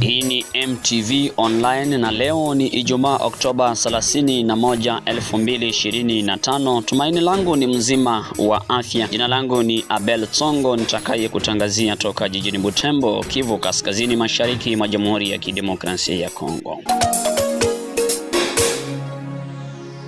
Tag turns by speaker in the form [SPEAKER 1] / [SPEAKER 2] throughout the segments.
[SPEAKER 1] Hii ni MTV Online na leo ni Ijumaa Oktoba 31, 2025. Tumaini langu ni mzima wa afya. Jina langu ni Abel Tsongo, nitakaye kutangazia toka jijini Butembo, Kivu Kaskazini Mashariki mwa Jamhuri ya Kidemokrasia ya Kongo.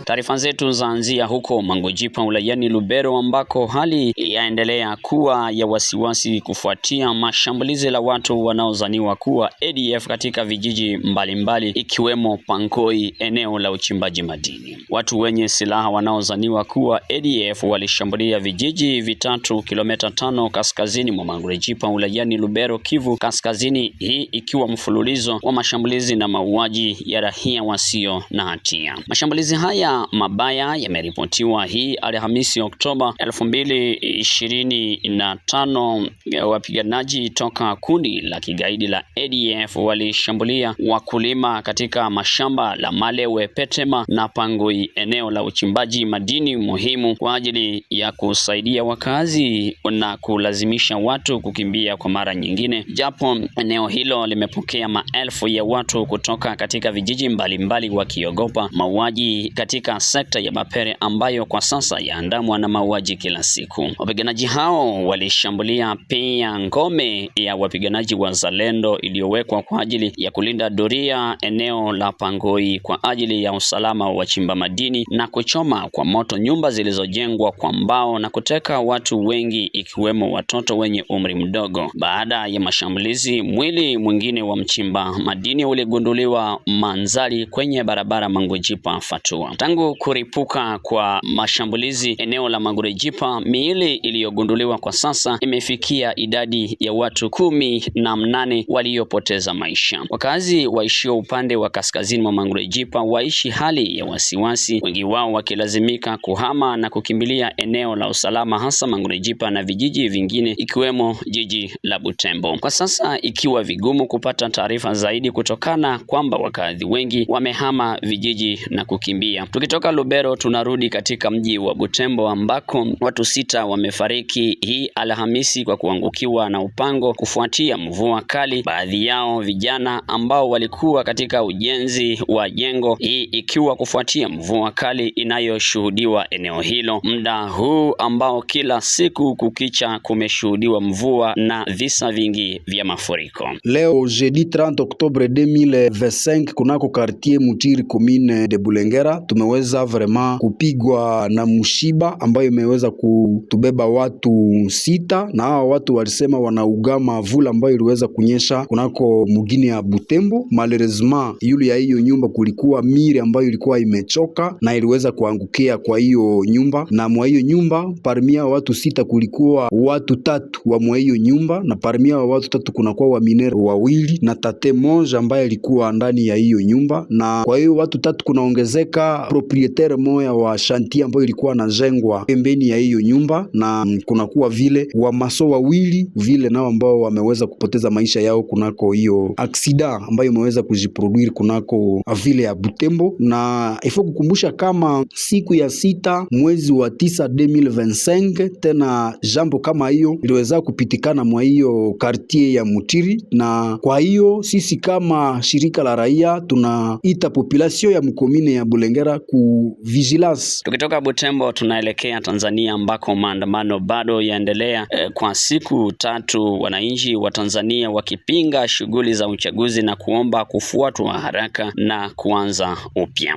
[SPEAKER 1] Taarifa zetu zaanzia huko Mangojipa wilayani Lubero, ambako hali yaendelea kuwa ya wasiwasi kufuatia mashambulizi la watu wanaozaniwa kuwa ADF katika vijiji mbalimbali ikiwemo Pankoi, eneo la uchimbaji madini. Watu wenye silaha wanaozaniwa kuwa ADF walishambulia vijiji vitatu kilomita 5 kaskazini mwa Mangojipa wilayani Lubero, Kivu Kaskazini, hii ikiwa mfululizo wa mashambulizi na mauaji ya raia wasio na hatia. Mashambulizi haya mabaya yameripotiwa hii Alhamisi Oktoba 2025. Wapiganaji toka kundi la kigaidi la ADF walishambulia wakulima katika mashamba la Malewe, Petema na Pangoi, eneo la uchimbaji madini muhimu kwa ajili ya kusaidia wakazi na kulazimisha watu kukimbia kwa mara nyingine, japo eneo hilo limepokea maelfu ya watu kutoka katika vijiji mbalimbali wakiogopa mauaji katika sekta ya Bapere ambayo kwa sasa yaandamwa na mauaji kila siku. Wapiganaji hao walishambulia pia ngome ya wapiganaji wa Zalendo iliyowekwa kwa ajili ya kulinda doria eneo la Pangoi kwa ajili ya usalama wa wachimba madini na kuchoma kwa moto nyumba zilizojengwa kwa mbao na kuteka watu wengi ikiwemo watoto wenye umri mdogo. Baada ya mashambulizi, mwili mwingine wa mchimba madini uligunduliwa Manzali kwenye barabara Mangojipa Fatua. Tangu kuripuka kwa mashambulizi eneo la Mangojipa, miili iliyogunduliwa kwa sasa imefikia idadi ya watu 18 waliopoteza maisha. Wakazi waishio upande wa kaskazini mwa Mangojipa waishi hali ya wasiwasi, wengi wao wakilazimika kuhama na kukimbilia eneo la usalama, hasa Mangojipa na vijiji vingine ikiwemo jiji la Butembo. Kwa sasa ikiwa vigumu kupata taarifa zaidi kutokana kwamba wakazi wengi wamehama vijiji na kukimbia. Tukitoka Lubero tunarudi katika mji wa Butembo, ambako watu 6 wamefariki hii Alhamisi kwa kuangukiwa na upango kufuatia mvua kali, baadhi yao vijana ambao walikuwa katika ujenzi wa jengo, hii ikiwa kufuatia mvua kali inayoshuhudiwa eneo hilo muda huu ambao kila siku kukicha kumeshuhudiwa mvua na visa vingi vya mafuriko.
[SPEAKER 2] Leo jeudi 30 Oktobre 2025 kunako quartier Mutiri commune de Bulengera tumeweza vraiment kupigwa na mshiba ambayo imeweza kutubeba watu 6, na hao watu walisema wanaugama vula ambayo iliweza kunyesha kunako mugini ya Butembo. Malheureusement yule ya hiyo nyumba kulikuwa mire ambayo ilikuwa imechoka na iliweza kuangukia kwa hiyo nyumba, na mwa hiyo nyumba parmi watu 6 kulikuwa watu 3 wa mwa hiyo nyumba, na parmi watu 3 kunakuwa wa minere 2 na tate moja ambaye alikuwa ndani ya hiyo nyumba. Na kwa hiyo watu 3 kunaongezeka proprietaire moya wa shanti ambayo ilikuwa najengwa pembeni ya hiyo nyumba, na kunakuwa vile wa maso 2 vile nao ambao wameweza kupoteza maisha yao kunako hiyo aksida ambayo imeweza kujiproduire kunako vile ya Butembo. Na ifo kukumbusha kama siku ya 6 mwezi wa 9 2025 tena jambo kama hiyo iliweza kupitikana mwa hiyo quartier ya Mutiri, na kwa hiyo sisi kama shirika la raia tunaita population ya mkomine ya Bulengera ku vigilance.
[SPEAKER 1] Tukitoka Butembo tunaelekea Tanzania, ambako maandamano bado yaendelea kwa siku 3, wananchi wa Tanzania wakipinga shughuli za uchaguzi na kuomba kufuatwa haraka na kuanza upya.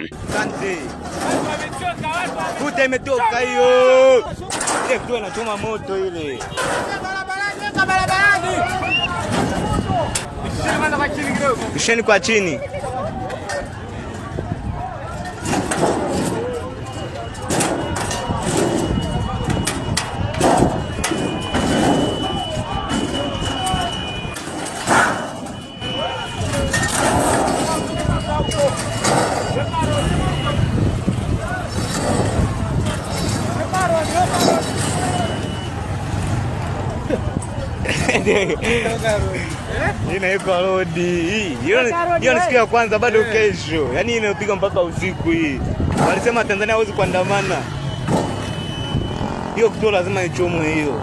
[SPEAKER 3] Kuta imetoka hiyo. Ile kitu inachoma moto ile. Bisheni kwa chini. Ina iko rodi. Hiyo ni siku ya kwanza bado kesho. Yaani inapiga mpaka usiku hii. Walisema Tanzania hawezi kuandamana. Hiyo kitu lazima ichomwe hiyo.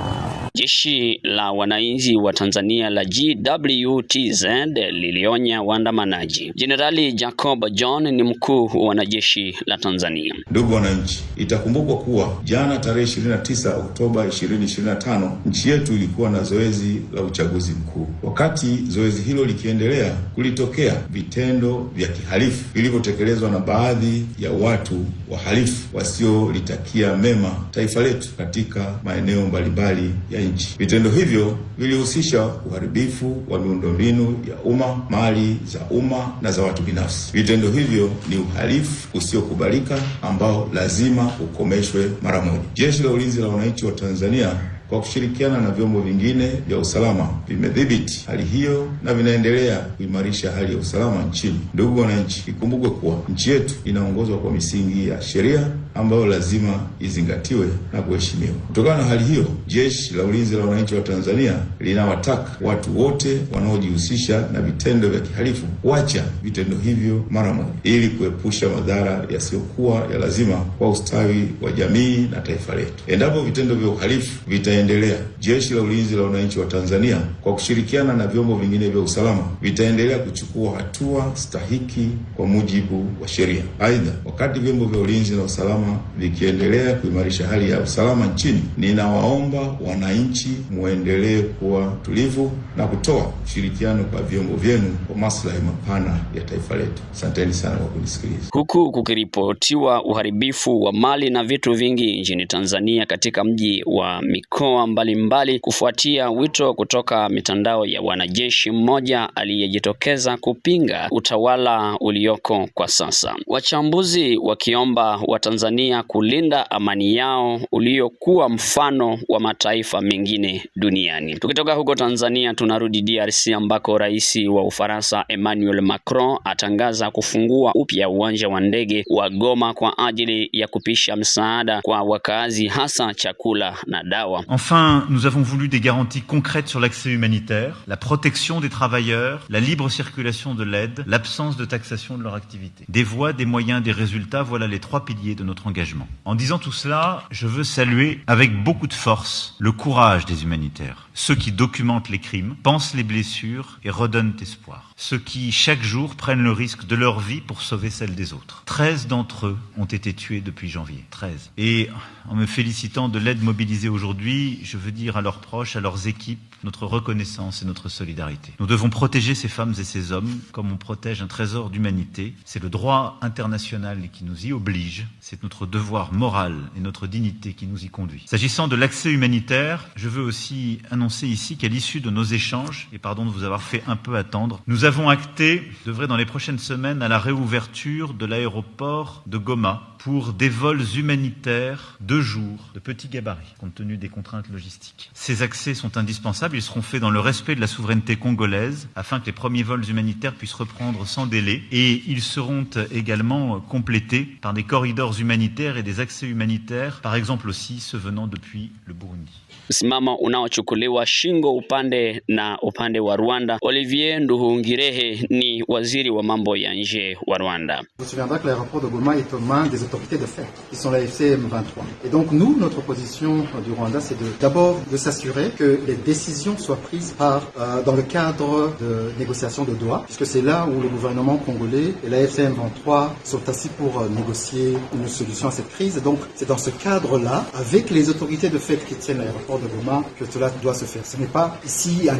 [SPEAKER 1] Jeshi la wananchi wa Tanzania la JWTZ lilionya waandamanaji. Jenerali Jacob John ni mkuu wa wanajeshi la Tanzania.
[SPEAKER 4] Ndugu wananchi, itakumbukwa kuwa jana tarehe 29 Oktoba 2025 nchi yetu ilikuwa na zoezi la uchaguzi mkuu. Wakati zoezi hilo likiendelea, kulitokea vitendo vya kihalifu vilivyotekelezwa na baadhi ya watu wahalifu wasiolitakia mema taifa letu katika maeneo mbalimbali ya nchi. Vitendo hivyo vilihusisha uharibifu wa miundombinu ya umma, mali za umma na za watu binafsi. Vitendo hivyo ni uhalifu usiokubalika ambao lazima ukomeshwe mara moja. Jeshi la Ulinzi la Wananchi wa Tanzania kwa kushirikiana na vyombo vingine vya usalama vimedhibiti hali hiyo na vinaendelea kuimarisha hali ya usalama nchini. Ndugu wananchi, ikumbukwe kuwa nchi yetu inaongozwa kwa misingi ya sheria ambayo lazima izingatiwe na kuheshimiwa. Kutokana na hali hiyo, Jeshi la Ulinzi la Wananchi wa Tanzania linawataka watu wote wanaojihusisha na vitendo vya kihalifu kuacha vitendo hivyo mara moja ili kuepusha madhara yasiyokuwa ya lazima kwa ustawi wa jamii na taifa letu. Endapo vitendo vya uhalifu vitaendelea, Jeshi la Ulinzi la Wananchi wa Tanzania kwa kushirikiana na vyombo vingine vya usalama vitaendelea kuchukua hatua stahiki kwa mujibu wa sheria. Aidha, wakati vyombo vya ulinzi na usalama vikiendelea kuimarisha hali ya usalama nchini, ninawaomba wananchi muendelee kuwa tulivu na kutoa ushirikiano kwa vyombo vyenu kwa maslahi mapana ya taifa letu. Asanteni sana kwa kunisikiliza.
[SPEAKER 1] Huku kukiripotiwa uharibifu wa mali na vitu vingi nchini Tanzania katika mji wa mikoa mbalimbali kufuatia wito kutoka mitandao ya wanajeshi mmoja aliyejitokeza kupinga utawala ulioko kwa sasa. Wachambuzi wakiomba Watanzania kulinda amani yao uliokuwa mfano wa mataifa mengine duniani. Tukitoka huko Tanzania tunarudi DRC ambako Rais wa Ufaransa Emmanuel Macron atangaza kufungua upya uwanja wa ndege wa Goma kwa ajili ya kupisha msaada kwa wakazi, hasa chakula na dawa.
[SPEAKER 5] Enfin, nous avons voulu des garanties concrètes sur l'accès humanitaire, la protection des travailleurs, la libre circulation de l'aide, l'absence de taxation de leur activité. Des voies, des moyens, des résultats, voilà les trois piliers de notre engagement. En disant tout cela, je veux saluer avec beaucoup de force le courage des humanitaires. Ceux qui documentent les crimes, pensent les blessures et redonnent espoir. Ceux qui, chaque jour, prennent le risque de leur vie pour sauver celle des autres. 13 d'entre eux ont été tués depuis janvier. 13. Et en me félicitant de l'aide mobilisée aujourd'hui, je veux dire à leurs proches, à leurs équipes, notre reconnaissance et notre solidarité. Nous devons protéger ces femmes et ces hommes comme on protège un trésor d'humanité. C'est le droit international qui nous y oblige. C'est notre devoir moral et notre dignité qui nous y conduit. S'agissant de l'accès humanitaire, je veux aussi annoncer ici qu'à l'issue de nos échanges, et pardon de vous avoir fait un peu attendre, nous avons acté, devrait dans les prochaines semaines, à la réouverture de l'aéroport de Goma pour des vols humanitaires de jour, de petit gabarit, compte tenu des contraintes logistiques. Ces accès sont indispensables, ils seront faits dans le respect de la souveraineté congolaise, afin que les premiers vols humanitaires puissent reprendre sans délai, et ils seront également complétés par des corridors humanitaires et des accès humanitaires, par exemple aussi ceux venant depuis le Burundi.
[SPEAKER 1] Msimamo unaochukuliwa shingo upande na upande wa Rwanda. Olivier Nduhungirehe ni waziri wa mambo ya nje wa Rwanda.
[SPEAKER 6] Vous vous souviendrez que l'aéroport de Goma est aux mains des autorités de fait, qui sont la FCM 23. Et donc nous, notre position du Rwanda, c'est d'abord de s'assurer que les décisions soient prises dans le cadre de négociations de Doha, puisque c'est là où le gouvernement congolais et la FCM 23 sont assis pour négocier une solution à cette crise. Et donc c'est dans ce cadre-là, avec les autorités de fait qui tiennent l'aéroport de Goma, que cela doit se faire. Ce n'est pas ici,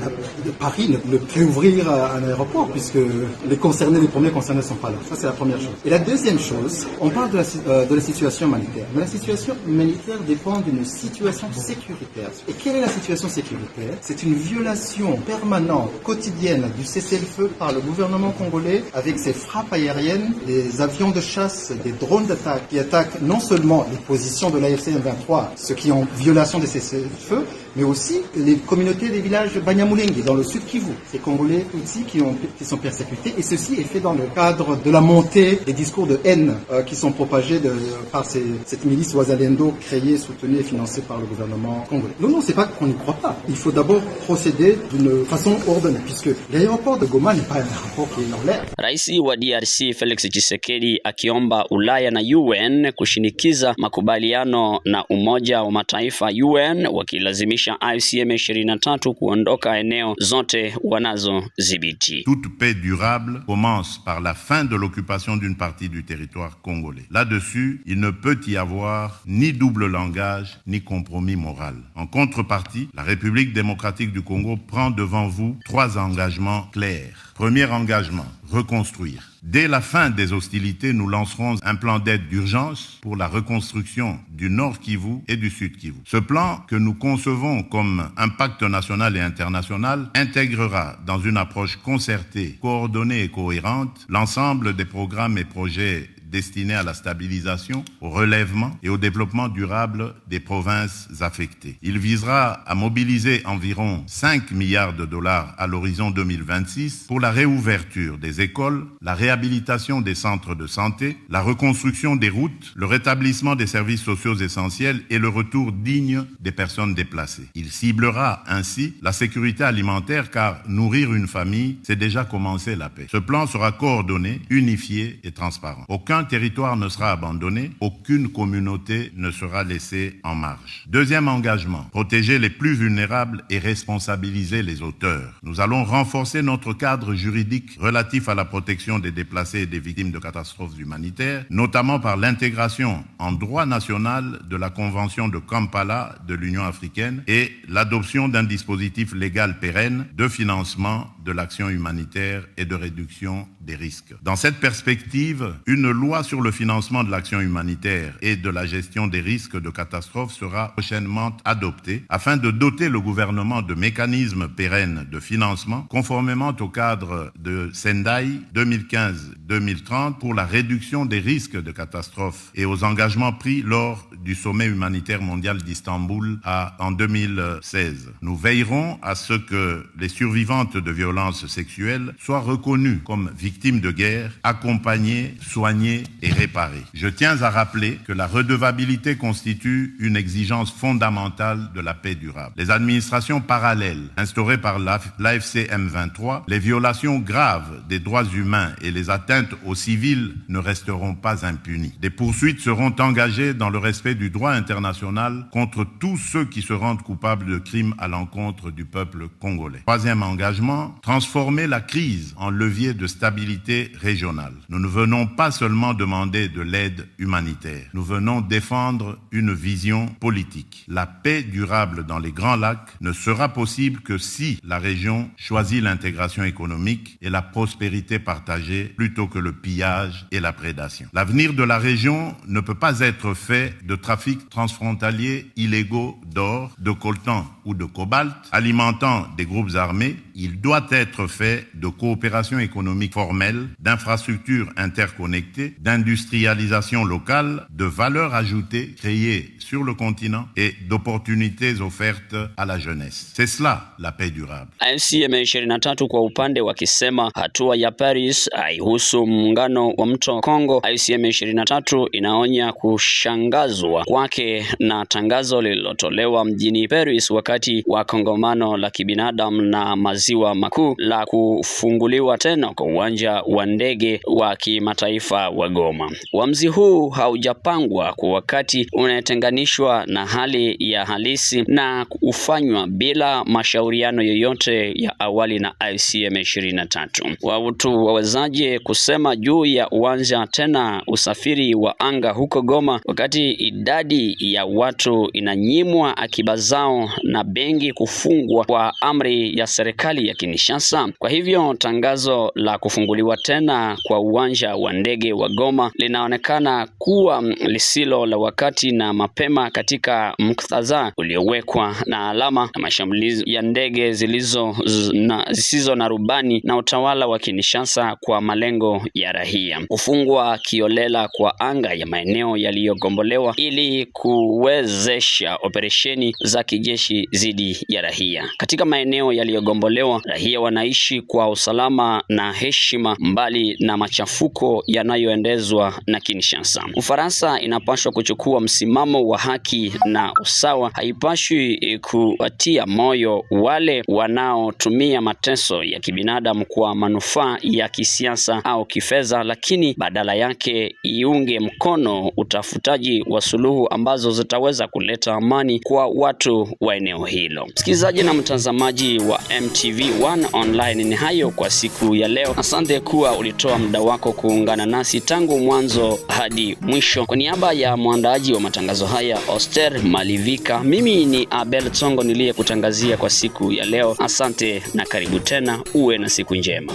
[SPEAKER 6] Paris ne peut ouvrir un aéroport, puisque les premiers concernés ne sont pas là. Ça, c'est la première chose. Et la deuxième chose, on parle de la situation humanitaire. Mais la situation humanitaire dépend d'une situation sécuritaire. Et quelle est la situation sécuritaire? C'est une violation permanente, quotidienne du cessez-le-feu par le gouvernement congolais, avec ses frappes aériennes, des avions de chasse, des drones d'attaque qui attaquent non seulement les positions de l'AFC M23, ceux qui ont violation des cessez-le-feu, mais aussi les communautés des villages Banyamulenge dans le sud Kivu, ces Congolais Tutsis qui sont persécutés, et ceci est fait dans le cadre de la montée des discours de haine qui sont propagés par cette milice Wazalendo créée, soutenue et financée par le gouvernement congolais. Non, c'est pas qu'on n'y croit pas. Il faut d'abord procéder d'une façon ordonnée, puisque l'aéroport de Goma n'est pas un aéroport qui est en l'air.
[SPEAKER 1] Rais wa DRC Felix Tshisekedi akiomba Ulaya na UN kushinikiza makubaliano na Umoja wa Mataifa UN wakilazimisha kulazimisha AFC M23 kuondoka eneo zote wanazodhibiti.
[SPEAKER 7] Toute paix durable commence par la fin de l'occupation d'une partie du territoire congolais. Là-dessus, il ne peut y avoir ni double langage, ni compromis moral. En contrepartie, la République démocratique du Congo prend devant vous 3 engagements clairs. Premier engagement, reconstruire. Dès la fin des hostilités, nous lancerons un plan d'aide d'urgence pour la reconstruction du Nord Kivu et du Sud Kivu. Ce plan, que nous concevons comme un pacte national et international, intégrera dans une approche concertée, coordonnée et cohérente l'ensemble des programmes et projets destinés à la stabilisation, au relèvement et au développement durable des provinces affectées. Il visera à mobiliser environ 5 milliards de dollars à l'horizon 2026 pour la réouverture des écoles, la réhabilitation des centres de santé, la reconstruction des routes, le rétablissement des services sociaux essentiels et le retour digne des personnes déplacées. Il ciblera ainsi la sécurité alimentaire car nourrir une famille, c'est déjà commencer la paix. Ce plan sera coordonné, unifié et transparent. Aucun territoire ne sera abandonné, aucune communauté ne sera laissée en marge. Deuxième engagement, protéger les plus vulnérables et responsabiliser les auteurs. Nous allons renforcer notre cadre juridique relatif à la protection des déplacés et des victimes de catastrophes humanitaires, notamment par l'intégration en droit national de la Convention de Kampala de l'Union africaine et l'adoption d'un dispositif légal pérenne de financement de l'action humanitaire et de réduction des risques. Dans cette perspective, une loi sur le financement de l'action humanitaire et de la gestion des risques de catastrophes sera prochainement adoptée afin de doter le gouvernement de mécanismes pérennes de financement conformément au cadre de Sendai 2015-2030 pour la réduction des risques de catastrophes et aux engagements pris lors du sommet humanitaire mondial d'Istanbul en 2016. Nous veillerons à ce que les survivantes de violences sexuelles soient reconnues comme victimes de guerre, accompagnées, soignées et réparées. Je tiens à rappeler que la redevabilité constitue une exigence fondamentale de la paix durable. Les administrations parallèles instaurées par l'AFC M23, les violations graves des droits humains et les atteintes aux civils ne resteront pas impunies. Des poursuites seront engagées dans le respect du droit international contre tous ceux qui se rendent coupables de crimes à l'encontre du peuple congolais. Troisième engagement, transformer la crise en levier de stabilité régionale. Nous ne venons pas seulement demander de l'aide humanitaire. Nous venons défendre une vision politique. La paix durable dans les Grands Lacs ne sera possible que si la région choisit l'intégration économique et la prospérité partagée plutôt que le pillage et la prédation. L'avenir de la région ne peut pas être fait de trafics transfrontaliers illégaux d'or, de coltan ou de cobalt, alimentant des groupes armés. Il doit être fait de coopération économique formelle, d'infrastructures interconnectées, d'industrialisation locale, de valeur ajoutée créée sur le continent et d'opportunités offertes à la jeunesse. C'est cela la paix durable.
[SPEAKER 1] AFC M23 kwa upande wakisema hatua ya Paris haihusu muungano wa mto Kongo. AFC M23 inaonya kushangazwa kwake na tangazo lililotolewa mjini Paris wakati wa kongamano la kibinadamu na maziwa makuu la kufunguliwa tena kwa uwanja wa ndege wa kimataifa wa Goma. Uamuzi huu haujapangwa kwa wakati unatenganishwa na hali ya halisi na ufanywa bila mashauriano yoyote ya awali na AFC M23. Watu wawezaje kusema juu ya uwanja tena usafiri wa anga huko Goma wakati idadi ya watu inanyimwa akiba zao na benki kufungwa kwa amri ya serikali ya Kinshasa? Kwa hivyo tangazo la kufunguliwa tena kwa uwanja wa ndege wa Goma linaonekana kuwa lisilo la wakati na mapema katika muktadha uliowekwa na alama na mashambulizi ya ndege zisizo na rubani na utawala wa Kinshasa kwa malengo ya raia. Kufungwa kiolela kwa anga ya maeneo yaliyogombolewa ili kuwezesha operesheni za kijeshi dhidi ya raia. Katika maeneo yaliyogombolewa kuondolewa, raia wanaishi kwa usalama na heshima mbali na machafuko yanayoendezwa na Kinshasa. Ufaransa inapaswa kuchukua msimamo wa haki na usawa. Haipaswi kuwatia moyo wale wanaotumia mateso ya kibinadamu kwa manufaa ya kisiasa au kifedha, lakini badala yake iunge mkono utafutaji wa suluhu ambazo zitaweza kuleta amani kwa watu wa eneo hilo. Msikilizaji na mtazamaji wa MTV1 Online, ni hayo kwa siku ya leo. Asante kuwa ulitoa muda wako kuungana nasi tangu mwanzo hadi mwisho. Kwa niaba ya mwandaaji wa matangazo haya Oster Malivika, mimi ni Abel Tsongo niliyekutangazia kwa siku ya leo. Asante na karibu tena, uwe na siku njema.